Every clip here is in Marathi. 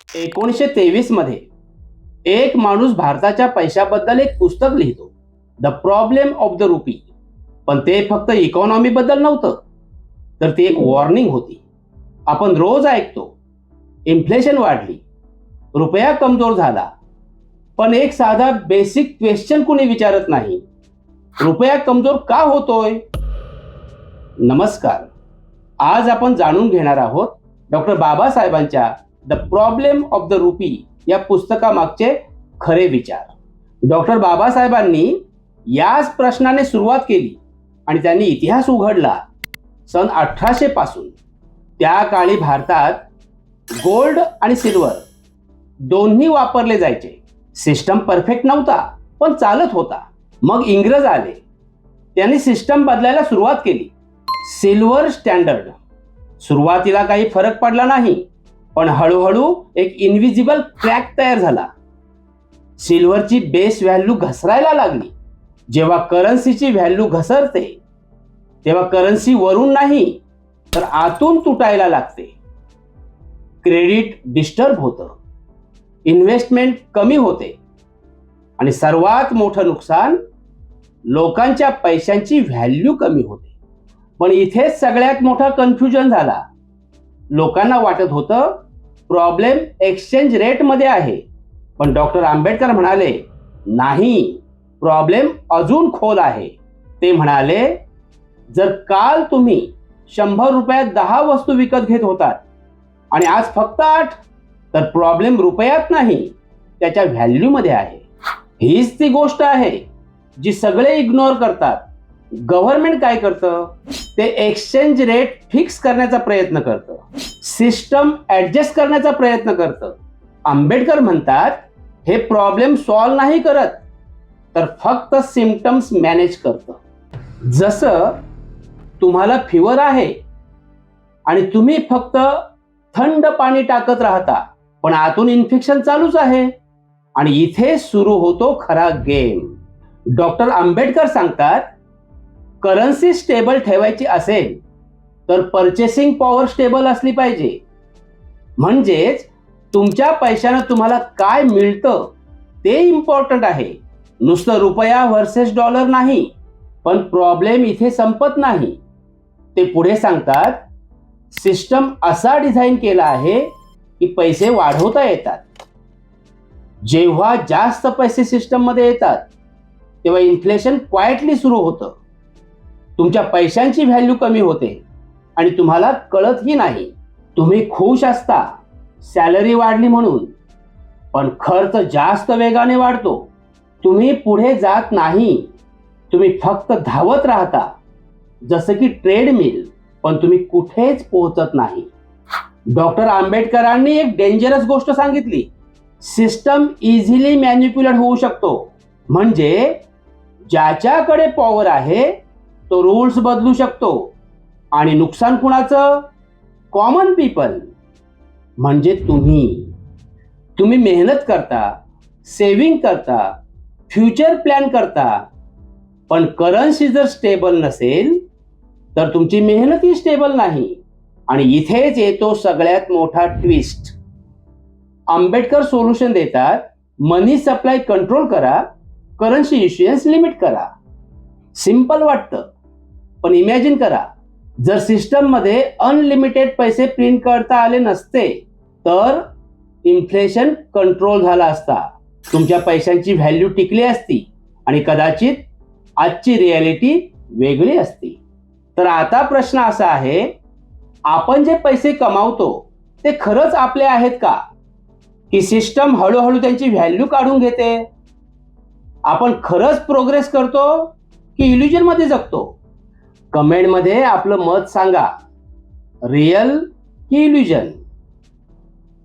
1923 मध्ये एक माणूस भारताच्या पैशाबद्दल एक पुस्तक लिहितो, the problem of the rupee. पण ते फक्त इकॉनॉमी बद्दल नव्हतं, तर ती एक वॉर्निंग होती. आपण रोज ऐकतो, इन्फ्लेशन वाढली, रुपया कमजोर झाला, पण एक साधा बेसिक क्वेश्चन कुणी विचारत नाही, रुपया कमजोर का होतोय? नमस्कार, आज आपण जाणून घेणार आहोत डॉक्टर बाबासाहेबांच्या the problem of the rupee या पुस्तकामागचे खरे विचार. डॉक्टर बाबासाहेबांनी याच प्रश्नाने सुरुवात केली आणि त्यांनी इतिहास उघडला. सन 1800 पासून त्या काळी भारतात गोल्ड आणि सिल्वर दोन्ही वापरले जायचे. सिस्टम परफेक्ट नव्हता, पण चालत होता. मग इंग्रज आले, त्यांनी सिस्टम बदलायला सुरुवात केली. Silver standard. सुरुवातीला काही फरक पडला नाही, पण हळूहळू एक इनविजिबल क्रॅक तयार झाला. सिल्वरची बेस व्हॅल्यू घसरायला लागली. जेव्हा करन्सीची व्हॅल्यू घसरते तेव्हा करन्सी वरून नाही तर आतून तुटायला लागते. क्रेडिट डिस्टर्ब होतं, इन्व्हेस्टमेंट कमी होते आणि सर्वात मोठं नुकसान, लोकांच्या पैशांची व्हॅल्यू कमी होते. पण इथेच सगळ्यात मोठा कन्फ्युजन झाला. लोकांना वाटत होतं प्रॉब्लेम एक्सचेंज रेट मध्ये आहे, पण डॉक्टर आंबेडकर म्हणाले नाही, प्रॉब्लेम अजून खोल आहे. ते म्हणाले, जर काल तुम्ही 100 रुपयात 10 वस्तू विकत घेत होतात आणि आज फक्त 8, तर प्रॉब्लेम रुपयात नाही, त्याच्या व्हॅल्यू मध्ये आहे. हीच ती गोष्ट आहे जी सगळे इग्नोर करतात. गव्हर्नमेंट काय करतं, ते एक्सचेंज रेट फिक्स करण्याचा प्रयत्न करतं, सिस्टम ऍडजस्ट करण्याचा प्रयत्न करतं. आंबेडकर म्हणतात हे प्रॉब्लेम सॉल्व्ह नाही करत, तर फक्त सिम्पटम्स मॅनेज करतं. जसं तुम्हाला फिवर आहे आणि तुम्ही फक्त थंड पाणी टाकत राहता, पण आतून इन्फेक्शन चालूच आहे. आणि इथे सुरू होतो खरा गेम. डॉक्टर आंबेडकर सांगतात, करन्सी स्टेबल ठेवायची असेल तर पर्चेसिंग पॉवर स्टेबल असली पाहिजे. म्हणजेच तुमच्या पैशानं तुम्हाला काय मिळतं ते इम्पॉर्टंट आहे, नुसतं रुपया व्हर्सेस डॉलर नाही. पण प्रॉब्लेम इथे संपत नाही. ते पुढे सांगतात, सिस्टम असा डिझाईन केला आहे की पैसे वाढवता येतात. जेव्हा जास्त पैसे सिस्टम मध्ये येतात तेव्हा इन्फ्लेशन क्वाइटली सुरू होतं. तुमच्या पैशांची व्हॅल्यू कमी होते आणि तुम्हाला कळतही नाही. तुम्ही खुश असता सॅलरी वाढली म्हणून, पण खर्च जास्त वेगाने वाढतो. तुम्ही पुढे जात नाही, तुम्ही फक्त धावत राहता जसं की ट्रेडमिल, पण तुम्ही कुठेच पोहोचत नाही. डॉक्टर आंबेडकरांनी एक डेंजरस गोष्ट सांगितली, सिस्टम इझिली मॅनिप्युलेट होऊ शकतो. म्हणजे ज्याच्याकडे पॉवर आहे तो रूल्स बदलू शकतो. आणि नुकसान कुणाचं? Common people. म्हणजे तुम्ही मेहनत करता, सेव्हिंग करता, फ्युचर प्लॅन करता, पण करन्सी जर स्टेबल नसेल तर तुमची मेहनतही स्टेबल नाही. आणि इथेच येतो सगळ्यात मोठा ट्विस्ट. आंबेडकर सोल्युशन देतात, मनी सप्लाय कंट्रोल करा, करन्सी इश्युएन्स लिमिट करा. सिंपल वाटतं, पण इमॅजिन करा, जर सिस्टम मध्ये अनलिमिटेड पैसे प्रिंट करता आले नसते तर इन्फ्लेशन कंट्रोल झाला असता, तुमच्या पैशांची व्हॅल्यू टिकली असती आणि कदाचित आजची रियालिटी वेगळी असती. तर आता प्रश्न असा आहे, आपण जे पैसे कमावतो ते खरंच आपले आहेत का, की सिस्टम हळूहळू त्यांची व्हॅल्यू काढून घेते? आपण खरंच प्रोग्रेस करतो की इल्युजन मध्ये जगतो? कमेंट मध्ये आपलं मत सांगा, रियल की इल्युजन.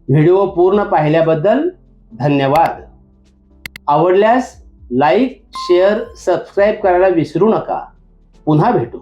व्हिडिओ पूर्ण पाहिल्याबद्दल धन्यवाद. आवडल्यास लाईक, शेअर, सबस्क्राईब करायला विसरू नका. पुन्हा भेटू.